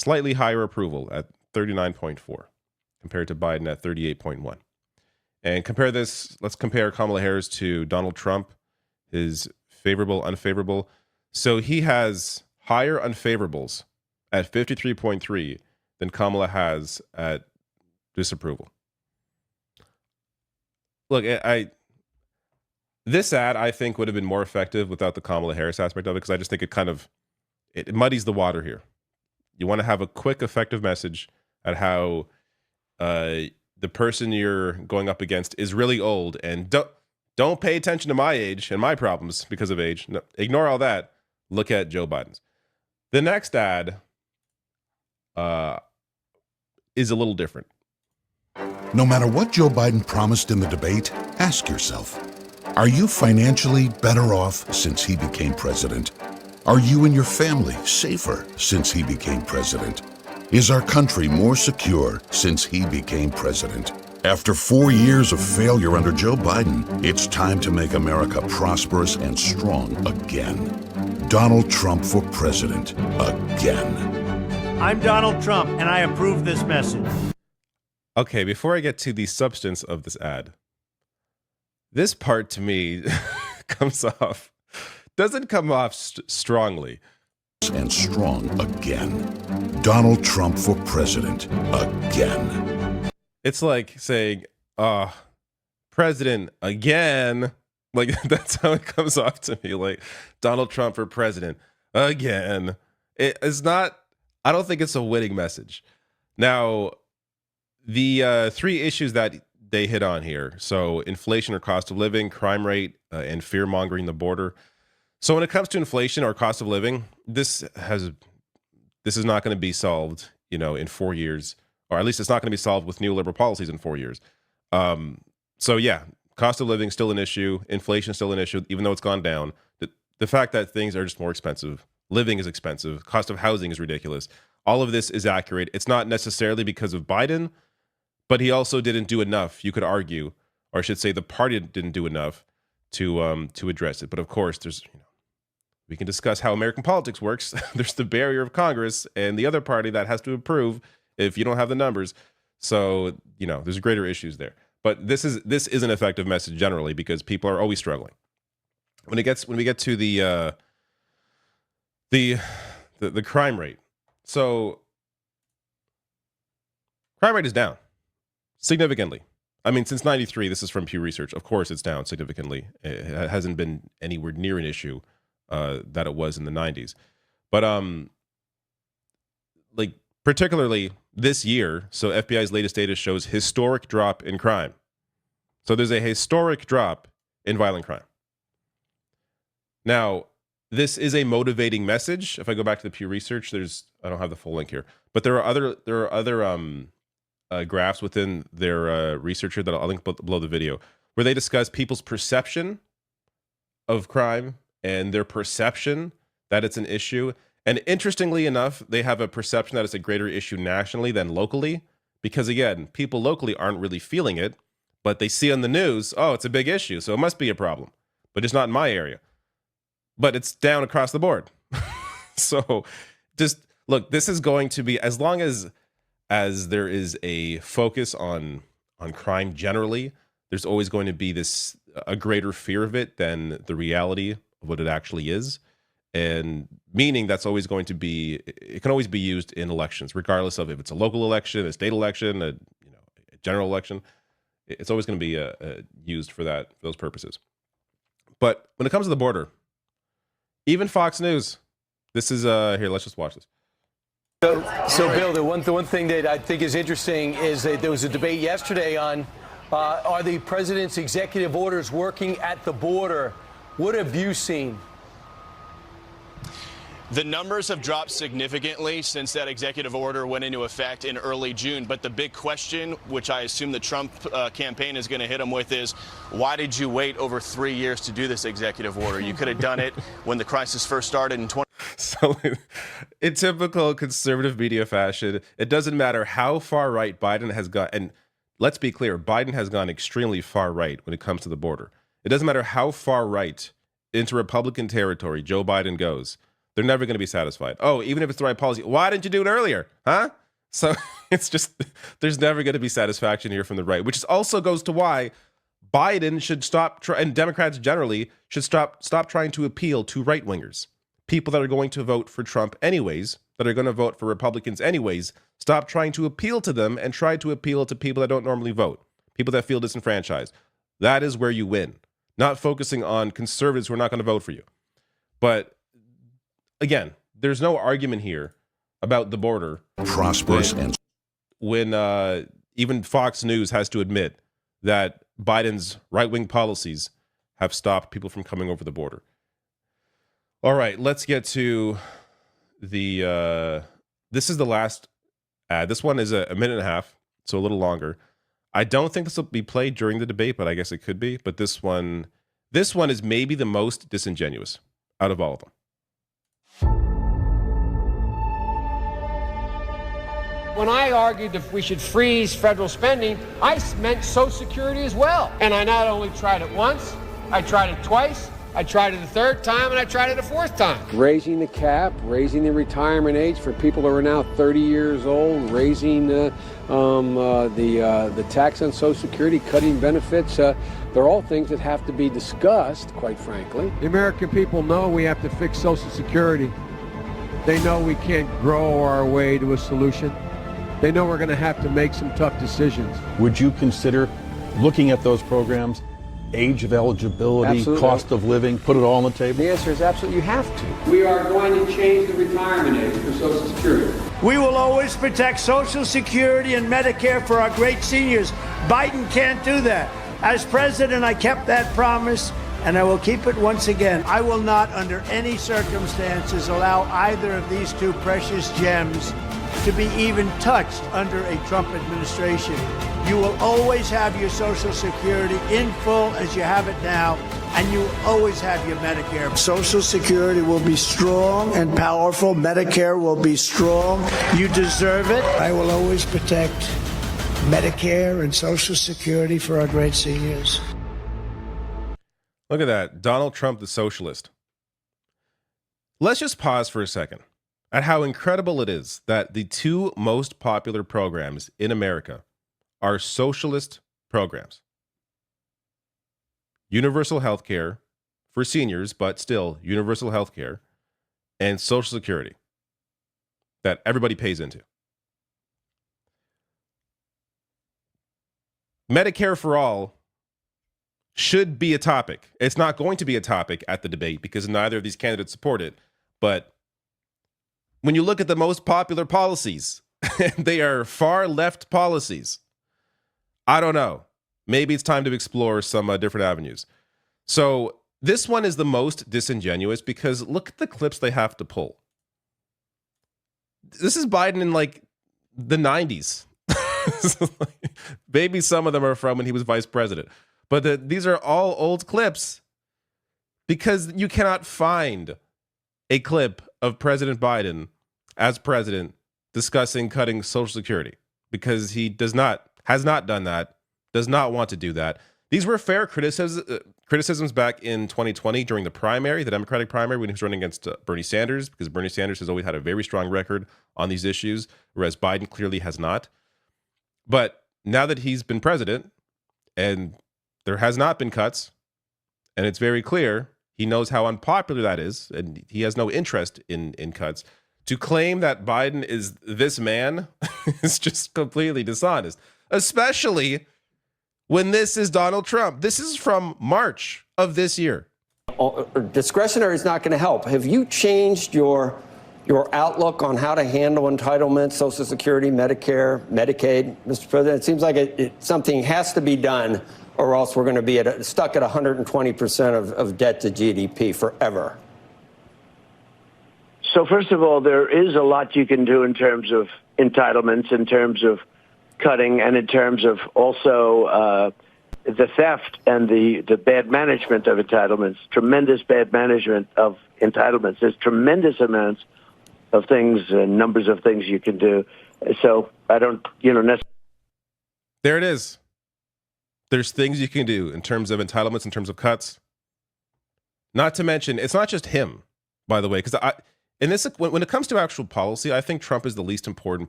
slightly higher approval at 39.4 compared to Biden at 38.1. And let's compare Kamala Harris to Donald Trump, his favorable, unfavorable. So he has higher unfavorables at 53.3 than Kamala has at disapproval. Look, this ad, I think, would have been more effective without the Kamala Harris aspect of it, because I just think it muddies the water here. You want to have a quick, effective message at how the person you're going up against is really old, and don't pay attention to my age and my problems because of age. No, ignore all that. Look at Joe Biden's. The next ad is a little different. No matter what Joe Biden promised in the debate, ask yourself, are you financially better off since he became president? Are you and your family safer since he became president? Is our country more secure since he became president? After 4 years of failure under Joe Biden, it's time to make America prosperous and strong again. Donald Trump for president again. I'm Donald Trump, and I approve this message. Okay, before I get to the substance of this ad, this part to me doesn't come off strongly. And strong again. Donald Trump for president again. It's like saying, president again. Like, that's how it comes off to me. Like, Donald Trump for president again. It's not, I don't think it's a winning message. Now, the three issues that they hit on here. So inflation or cost of living, crime rate, and fear mongering the border. So when it comes to inflation or cost of living, this is not going to be solved, in 4 years, or at least it's not going to be solved with neoliberal policies in 4 years. So yeah, cost of living still an issue, inflation still an issue, even though it's gone down. The fact that things are just more expensive, living is expensive, cost of housing is ridiculous. All of this is accurate. It's not necessarily because of Biden, but he also didn't do enough, you could argue, or I should say the party didn't do enough to address it. But of course, we can discuss how American politics works. There's the barrier of Congress and the other party that has to approve if you don't have the numbers. So, there's greater issues there. But this is an effective message generally, because people are always struggling. When we get to the crime rate. So crime rate is down significantly. I mean, since 93, this is from Pew Research. Of course, it's down significantly. It hasn't been anywhere near an issue that it was in the 90s. But particularly this year, so FBI's latest data shows historic drop in crime. So there's a historic drop in violent crime. Now, this is a motivating message. If I go back to the Pew Research, I don't have the full link here, but there are other graphs within their research here that I'll link below the video, where they discuss people's perception of crime and their perception that it's an issue. And interestingly enough, they have a perception that it's a greater issue nationally than locally, because again, people locally aren't really feeling it, but they see on the news, oh, it's a big issue, so it must be a problem, but it's not in my area. But it's down across the board. So just look, this is going to be, as long as there is a focus on crime generally, there's always going to be a greater fear of it than the reality of what it actually is. And meaning that's always going to be, it can always be used in elections, regardless of if it's a local election, a state election, a general election. It's always going to be used for those purposes. But when it comes to the border, even Fox News, this is here. Let's just watch this. So Bill, the one thing that I think is interesting is that there was a debate yesterday on are the president's executive orders working at the border? What have you seen? The numbers have dropped significantly since that executive order went into effect in early June. But the big question, which I assume the Trump campaign is going to hit them with, is why did you wait over 3 years to do this executive order? You could have done it when the crisis first started in 20. So in typical conservative media fashion, it doesn't matter how far right Biden has gone. And let's be clear, Biden has gone extremely far right when it comes to the border. It doesn't matter how far right into Republican territory Joe Biden goes. They're never going to be satisfied. Oh, even if it's the right policy, why didn't you do it earlier? Huh? So it's just, there's never going to be satisfaction here from the right, which also goes to why Biden should stop, and Democrats generally should stop trying to appeal to right-wingers. People that are going to vote for Trump anyways, that are going to vote for Republicans anyways, stop trying to appeal to them and try to appeal to people that don't normally vote, people that feel disenfranchised. That is where you win, not focusing on conservatives who are not going to vote for you. But again, there's no argument here about the border. Prosperous and when even Fox News has to admit that Biden's right-wing policies have stopped people from coming over the border. All right, let's get to the, this is the last ad. This one is a minute and a half, so a little longer. I don't think this will be played during the debate, but I guess it could be. But this one is maybe the most disingenuous out of all of them. When I argued that we should freeze federal spending, I meant Social Security as well. And I not only tried it once, I tried it twice, I tried it a third time, and I tried it a fourth time. Raising the cap, raising the retirement age for people who are now 30 years old, raising the tax on Social Security, cutting benefits. They're all things that have to be discussed, quite frankly. The American people know we have to fix Social Security. They know we can't grow our way to a solution. They know we're going to have to make some tough decisions. Would you consider looking at those programs, age of eligibility, Absolutely. cost of living, put it all on the table? The answer is absolutely, you have to. We are going to change the retirement age for Social Security. We will always protect Social Security and Medicare for our great seniors. Biden can't do that. As president, I kept that promise, and I will keep it once again. I will not, under any circumstances, allow either of these two precious gems to be even touched under a Trump administration. You will always have your Social Security in full as you have it now, and you will always have your Medicare. Social Security will be strong and powerful. Medicare will be strong. You deserve it. I will always protect Medicare and Social Security for our great seniors. Look at that. Donald Trump, the socialist. Let's just pause for a second at how incredible it is that the two most popular programs in America are socialist programs. Universal health care for seniors, but still universal health care, and Social Security that everybody pays into. Medicare for all should be a topic. It's not going to be a topic at the debate because neither of these candidates support it. But when you look at the most popular policies, they are far left policies. I don't know. Maybe it's time to explore some different avenues. So this one is the most disingenuous because look at the clips they have to pull. This is Biden in like the 90s. Maybe some of them are from when he was vice president. But these are all old clips because you cannot find a clip of President Biden as president discussing cutting Social Security because he has not done that, does not want to do that. These were fair criticisms back in 2020 during the primary, the Democratic primary, when he was running against Bernie Sanders, because Bernie Sanders has always had a very strong record on these issues, whereas Biden clearly has not. But now that he's been president and there has not been cuts, and it's very clear he knows how unpopular that is, and he has no interest in cuts. To claim that Biden is this man is just completely dishonest, especially when this is Donald Trump. This is from March of this year. Discretionary is not going to help. Have you changed your outlook on how to handle entitlements, Social Security, Medicare, Medicaid, Mr. President? It seems like something has to be done, or else we're going to be stuck at 120% of debt to GDP forever. So first of all, there is a lot you can do in terms of entitlements, in terms of cutting, and in terms of also the theft and the bad management of entitlements, tremendous bad management of entitlements. There's tremendous amounts of things and numbers of things you can do. So I don't, necessarily. There it is. There's things you can do in terms of entitlements, in terms of cuts. Not to mention, it's not just him, by the way, because and this when it comes to actual policy, I think Trump is the least important part